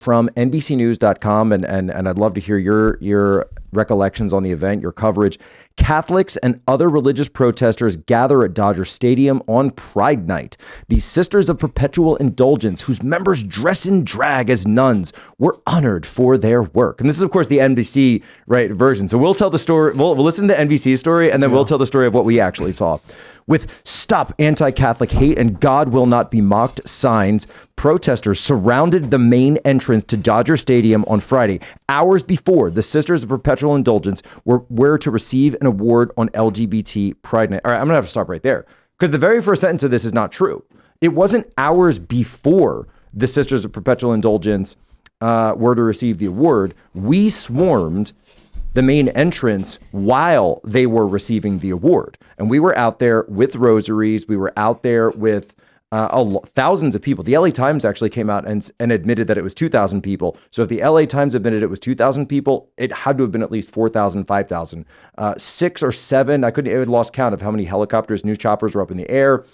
from NBCnews.com, and I'd love to hear your recollections on the event, your coverage. Catholics and other religious protesters gather at Dodger Stadium on Pride Night. These Sisters of Perpetual Indulgence, whose members dress in drag as nuns, were honored for their work. And this is, of course, the NBC version. So we'll tell the story. We'll listen to NBC's story, and then we'll tell the story of what we actually saw. With "Stop Anti-Catholic Hate" and "God Will Not Be Mocked" signs, protesters surrounded the main entrance to Dodger Stadium on Friday, hours before the Sisters of Perpetual Indulgence were to receive an award on LGBT Pride Night. All right, I'm gonna have to stop right there, because the very first sentence of this is not true. It wasn't hours before the Sisters of Perpetual Indulgence were to receive the award. We swarmed the main entrance while they were receiving the award. And we were out there with rosaries. We were out there with thousands of people. The LA Times actually came out and admitted that it was 2,000 people. So if the LA Times admitted it was 2,000 people, it had to have been at least 4,000, 5,000. 6 or 7, I had lost count of how many helicopters, news choppers were up in the air.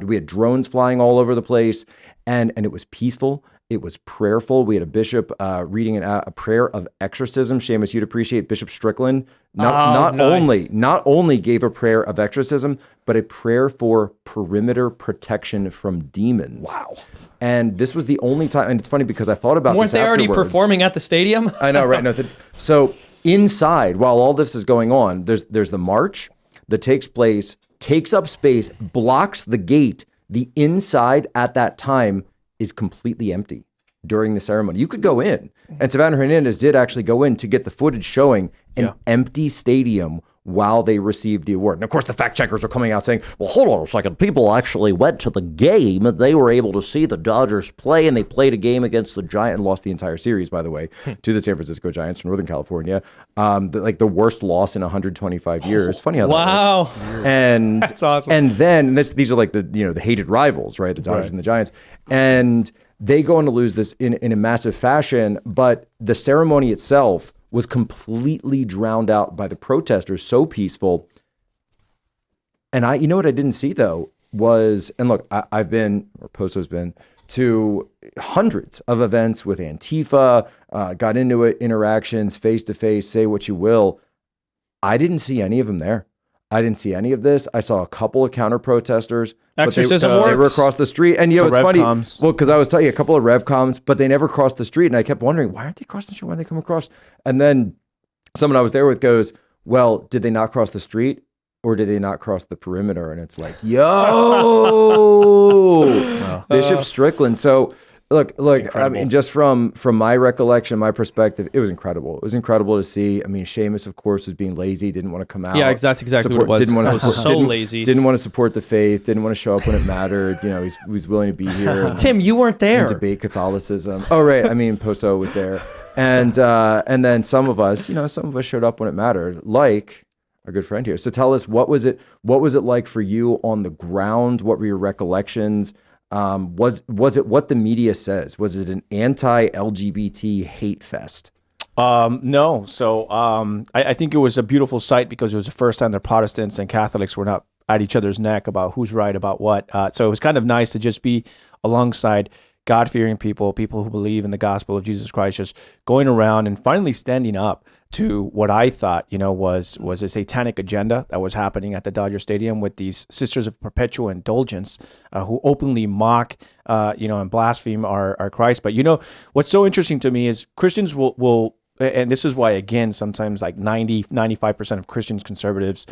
We had drones flying all over the place. And it was peaceful. It was prayerful. We had a bishop reading a prayer of exorcism. Seamus, you'd appreciate Bishop Strickland. Not only gave a prayer of exorcism, but a prayer for perimeter protection from demons. Wow. And this was the only time, and it's funny because I thought about Weren't this afterwards. they already performing at the stadium? I know, right? No, so inside, while all this is going on, there's the march that takes place, takes up space, blocks the gate. The inside at that time is completely empty during the ceremony. You could go in, and Savannah Hernandez did actually go in to get the footage showing an empty stadium while they received the award. And of course, the fact checkers are coming out saying, well, hold on a second. People actually went to the game. They were able to see the Dodgers play, and they played a game against the Giants and lost the entire series, by the way, to the San Francisco Giants from Northern California. The worst loss in 125 years. Funny how that works. And that's awesome. And then these are like the hated rivals, right? The Dodgers and the Giants. And they go on to lose this in a massive fashion, but the ceremony itself was completely drowned out by the protesters, so peaceful. And you know what I didn't see though was, and look, I've been, or Posto's been, to hundreds of events with Antifa, got into it, interactions, face to face, say what you will. I didn't see any of them there. I didn't see any of this. I saw a couple of counter protesters. Exorcism They were across the street. And it's funny. Revcoms. Well, because I was telling you a couple of Revcoms, but they never crossed the street. And I kept wondering, why aren't they crossing the street? Why did they come across? And then someone I was there with goes, well, did they not cross the street or did they not cross the perimeter? And it's like, yo, Bishop Strickland. So look, I mean, just from my recollection, my perspective, it was incredible. It was incredible to see. I mean, Seamus, of course, was being lazy, didn't want to come out. Yeah, that's exactly what it was. Didn't want to support, lazy. Didn't want to support the faith, didn't want to show up when it mattered. He was willing to be here. Tim, you weren't there. And debate Catholicism. Oh, right. I mean, Poso was there. And then some of us showed up when it mattered, like our good friend here. So tell us, what was it like for you on the ground? What were your recollections? Was it what the media says? Was it an anti-LGBT hate fest? No. So I think it was a beautiful sight because it was the first time that Protestants and Catholics were not at each other's neck about who's right about what. So it was kind of nice to just be alongside God-fearing people who believe in the gospel of Jesus Christ, just going around and finally standing up to what I thought, was a satanic agenda that was happening at the Dodger Stadium with these Sisters of Perpetual Indulgence who openly mock, and blaspheme our Christ. But what's so interesting to me is Christians will and this is why, again, sometimes like 95% of Christians, conservatives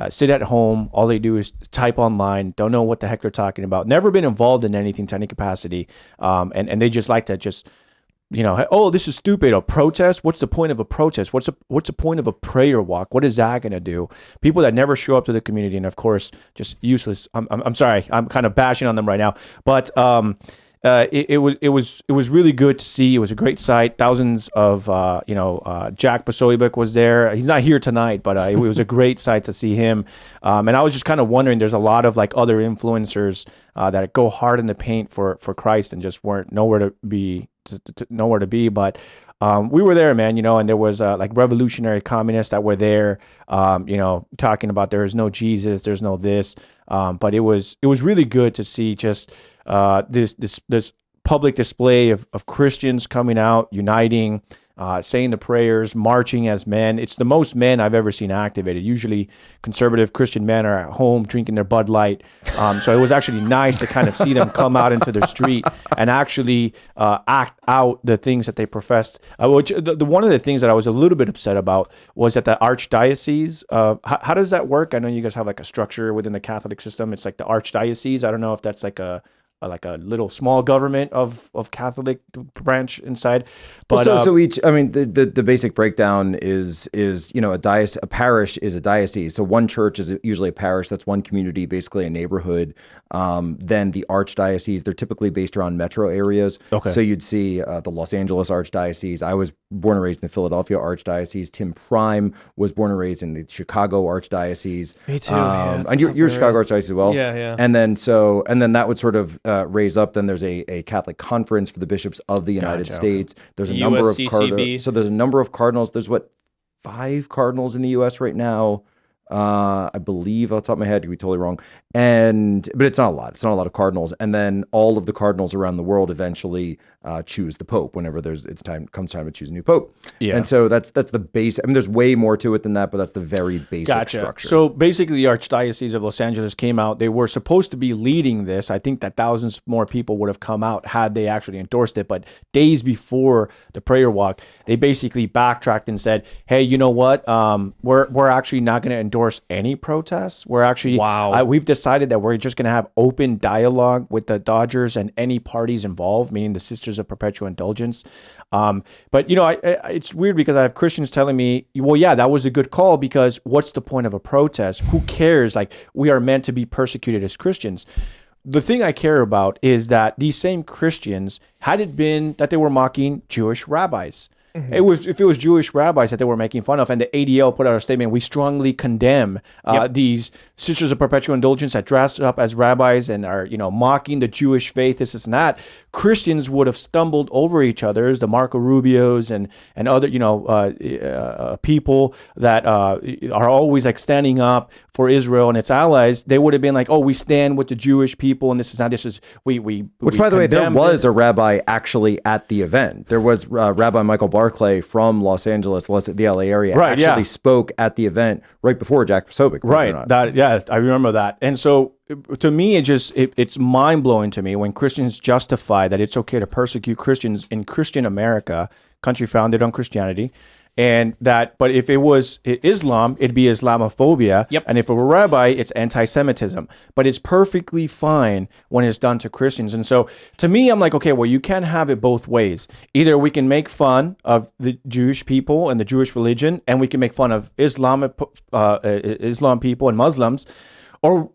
sit at home. All they do is type online, don't know what the heck they're talking about, never been involved in anything to any capacity. And they just like to oh, this is stupid. A protest? What's the point of a protest? What's the point of a prayer walk? What is that going to do? People that never show up to the community, and of course, just useless. I'm sorry. I'm kind of bashing on them right now, but it was really good to see. It was a great sight. Thousands of Jack Posobiec was there. He's not here tonight, but it was a great sight to see him. And I was just kind of wondering. There's a lot of like other influencers that go hard in the paint for Christ and just weren't nowhere to be. But we were there, man, and there was like revolutionary communists that were there, talking about there is no Jesus, there's no this. But it was really good to see just this public display of Christians coming out, uniting, saying the prayers, marching as men. It's the most men I've ever seen activated. Usually conservative Christian men are at home drinking their Bud Light. So it was actually nice to kind of see them come out into the street and actually act out the things that they professed. One of the things that I was a little bit upset about was that the archdiocese, how does that work? I know you guys have like a structure within the Catholic system. It's like the archdiocese. I don't know if that's like a little small government of Catholic branch inside. But so each, I mean, the basic breakdown is a parish is a diocese. So one church is usually a parish. That's one community, basically a neighborhood. Then the archdiocese, they're typically based around metro areas. Okay. So you'd see the Los Angeles Archdiocese. I was born and raised in the Philadelphia Archdiocese. Tim Prime was born and raised in the Chicago Archdiocese. Me too. Yeah, and you're Chicago Archdiocese as well. Yeah. And then that would sort of raise up. Then there's a Catholic conference for the bishops of the United States. There's a number of cardinals. So there's a number of cardinals. There's 5 cardinals in the U.S. right now. I believe, off the top of my head, could be totally wrong. But it's not a lot. It's not a lot of cardinals. And then all of the cardinals around the world eventually choose the Pope whenever comes time to choose a new Pope. Yeah. And so that's the base. I mean, there's way more to it than that, but that's the very basic structure. So basically, the Archdiocese of Los Angeles came out. They were supposed to be leading this. I think that thousands more people would have come out had they actually endorsed it. But days before the prayer walk, they basically backtracked and said, "Hey, you know what? We're actually not going to endorse any protests. We're actually we've decided that we're just going to have open dialogue with the Dodgers and any parties involved, meaning the Sisters of Perpetual Indulgence." But it's weird because I have Christians telling me, "Well, yeah, that was a good call because what's the point of a protest? Who cares? Like, we are meant to be persecuted as Christians." The thing I care about is that these same Christians, had it been that they were mocking Jewish rabbis, if it was Jewish rabbis that they were making fun of, and the ADL put out a statement, we strongly condemn these Sisters of Perpetual Indulgence that dress up as rabbis and are mocking the Jewish faith, this and that. Christians would have stumbled over each other, the Marco Rubios and other people that are always like standing up for Israel and its allies. They would have been like, "Oh, we stand with the Jewish people, and this is not. This is we." Which, by the way, there was a rabbi actually at the event. There was Rabbi Michael Barclay from Los Angeles, the LA area, actually spoke at the event right before Jack Posobiec. Right. I remember that. And so to me, it's mind blowing to me when Christians justify that it's okay to persecute Christians in Christian America, country founded on Christianity. But if it was Islam, it'd be Islamophobia. Yep. And if it were rabbi, it's anti-Semitism. But it's perfectly fine when it's done to Christians. And so to me, I'm like, okay, well, you can't have it both ways. Either we can make fun of the Jewish people and the Jewish religion, and we can make fun of Islam people and Muslims, or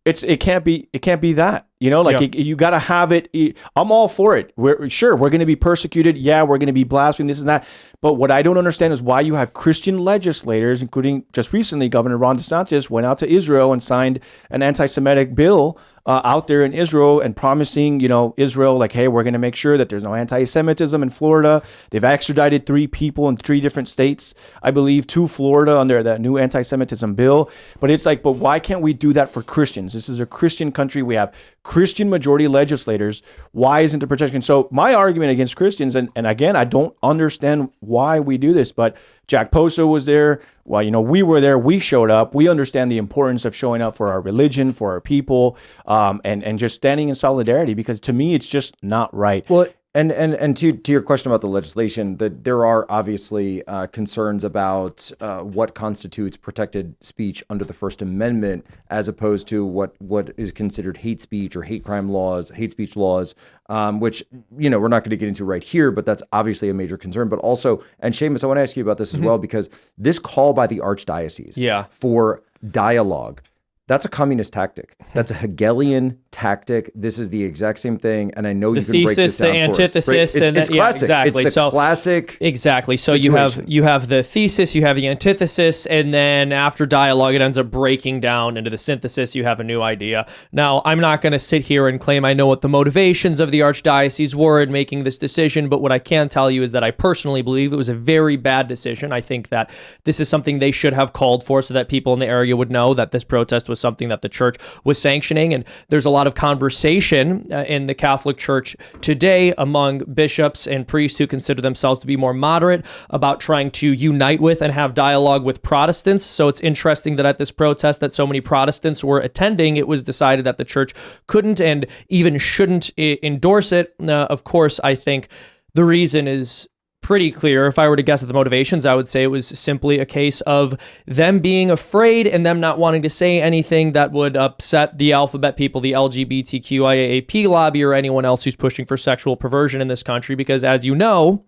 it can't be that. You got to have it. I'm all for it. We're going to be persecuted. Yeah, we're going to be blasphemed, this and that. But what I don't understand is why you have Christian legislators, including just recently, Governor Ron DeSantis went out to Israel and signed an anti-Semitic bill out there in Israel and promising, Israel, like, hey, we're going to make sure that there's no anti-Semitism in Florida. They've extradited 3 people in 3 different states, I believe, to Florida under that new anti-Semitism bill. But it's like, but why can't we do that for Christians? This is a Christian country. We have Christian majority legislators. Why isn't the protection? So my argument against Christians, and again, I don't understand why we do this, but Jack Poso was there. Well, we were there. We showed up. We understand the importance of showing up for our religion, for our people, and just standing in solidarity, because to me, it's just not right. Well, and to your question about the legislation, that there are obviously concerns about what constitutes protected speech under the First Amendment, as opposed to what is considered hate speech or hate speech laws, which we're not going to get into right here, but that's obviously a major concern. But also, and Seamus, I want to ask you about this as well, because this call by the Archdiocese for dialogue, that's a communist tactic. That's a Hegelian tactic. This is the exact same thing, and I know you can break this down the antithesis, for us. Right? It's classic. Exactly. It's the classic. Exactly. So situation. you have the thesis, you have the antithesis, and then after dialogue, it ends up breaking down into the synthesis. You have a new idea. Now, I'm not going to sit here and claim I know what the motivations of the Archdiocese were in making this decision, but what I can tell you is that I personally believe it was a very bad decision. I think that this is something they should have called for, so that people in the area would know that this protest was something that the church was sanctioning. And there's a lot lot of conversation in the Catholic Church today among bishops and priests who consider themselves to be more moderate about trying to unite with and have dialogue with Protestants. So it's interesting that at this protest that so many Protestants were attending, it was decided that the church couldn't and even shouldn't endorse it. Of course, I think the reason is pretty clear. If I were to guess at the motivations, I would say it was simply a case of them being afraid and them not wanting to say anything that would upset the alphabet people, the LGBTQIAP lobby, or anyone else who's pushing for sexual perversion in this country. Because as you know,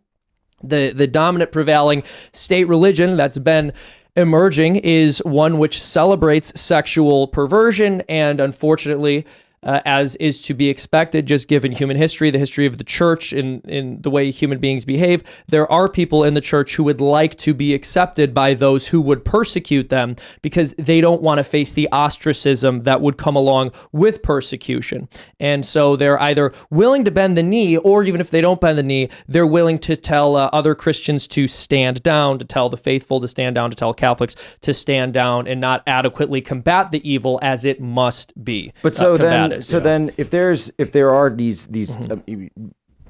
the dominant prevailing state religion that's been emerging is one which celebrates sexual perversion, and unfortunately, as is to be expected, just given human history, the history of the church, in the way human beings behave, there are people in the church who would like to be accepted by those who would persecute them because they don't want to face the ostracism that would come along with persecution. And so they're either willing to bend the knee, or even if they don't bend the knee, they're willing to tell other Christians to stand down, to tell the faithful to stand down, to tell Catholics to stand down and not adequately combat the evil as it must be. But so then, if there are these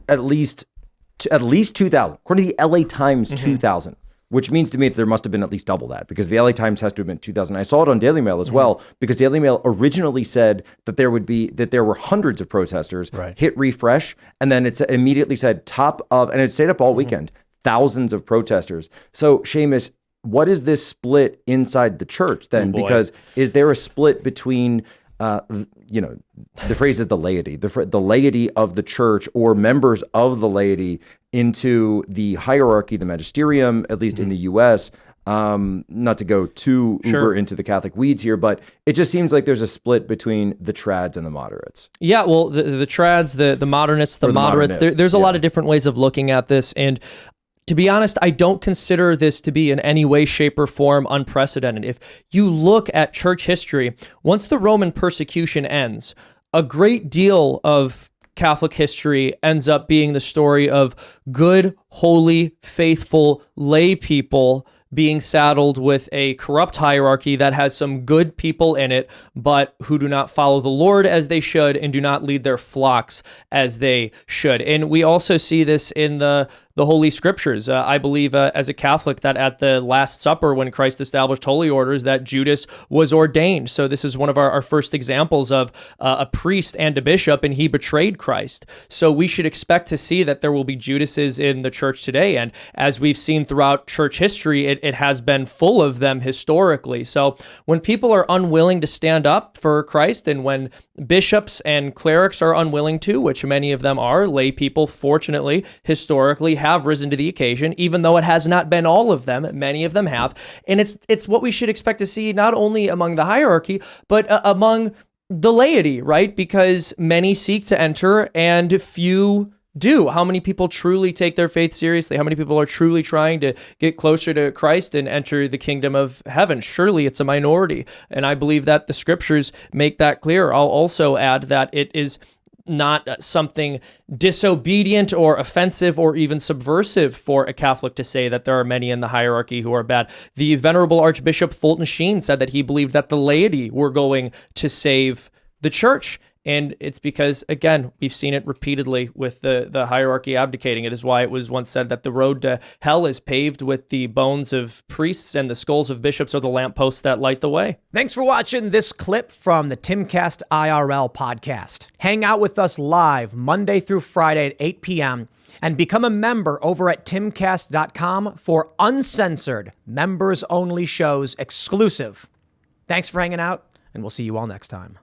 at least 2,000, according to the LA Times, 2,000, which means to me that there must have been at least double that, because the LA Times has to have been 2,000. I saw it on Daily Mail as well, because Daily Mail originally said that there were hundreds of protesters. Right. Hit refresh, and then it immediately said top of, and it stayed up all weekend, thousands of protesters. So Seamus, what is this split inside the church then? Because is there a split between the phrase is the laity, the laity of the church, or members of the laity, into the hierarchy, the magisterium, at least in the U.S., not to go too uber into the Catholic weeds here, but it just seems like there's a split between the trads and the moderates. Yeah, well, the trads, the modernists, the moderates, there's a lot of different ways of looking at this. And to be honest, I don't consider this to be in any way, shape, or form unprecedented. If you look at church history, once the Roman persecution ends, a great deal of Catholic history ends up being the story of good, holy, faithful lay people being saddled with a corrupt hierarchy that has some good people in it, but who do not follow the Lord as they should and do not lead their flocks as they should. And we also see this in the Holy Scriptures. I believe as a Catholic that at the Last Supper, when Christ established holy orders, that Judas was ordained. So this is one of our first examples of a priest and a bishop, and he betrayed Christ. So we should expect to see that there will be Judases in the church today. And as we've seen throughout church history, it has been full of them historically. So when people are unwilling to stand up for Christ, and when bishops and clerics are unwilling to, which many of them are, lay people, fortunately, historically, have risen to the occasion, even though it has not been all of them. Many of them have. And it's what we should expect to see not only among the hierarchy, but among the laity, right? Because many seek to enter and few do. How many people truly take their faith seriously? How many people are truly trying to get closer to Christ and enter the kingdom of heaven? Surely it's a minority. And I believe that the scriptures make that clear. I'll also add that it is not something disobedient or offensive or even subversive for a Catholic to say that there are many in the hierarchy who are bad. The Venerable Archbishop Fulton Sheen said that he believed that the laity were going to save the church. And it's because, again, we've seen it repeatedly with the hierarchy abdicating. It is why it was once said that the road to hell is paved with the bones of priests, and the skulls of bishops are the lampposts that light the way. Thanks for watching this clip from the Timcast IRL podcast. Hang out with us live Monday through Friday at 8 p.m. and become a member over at timcast.com for uncensored, members-only shows exclusive. Thanks for hanging out, and we'll see you all next time.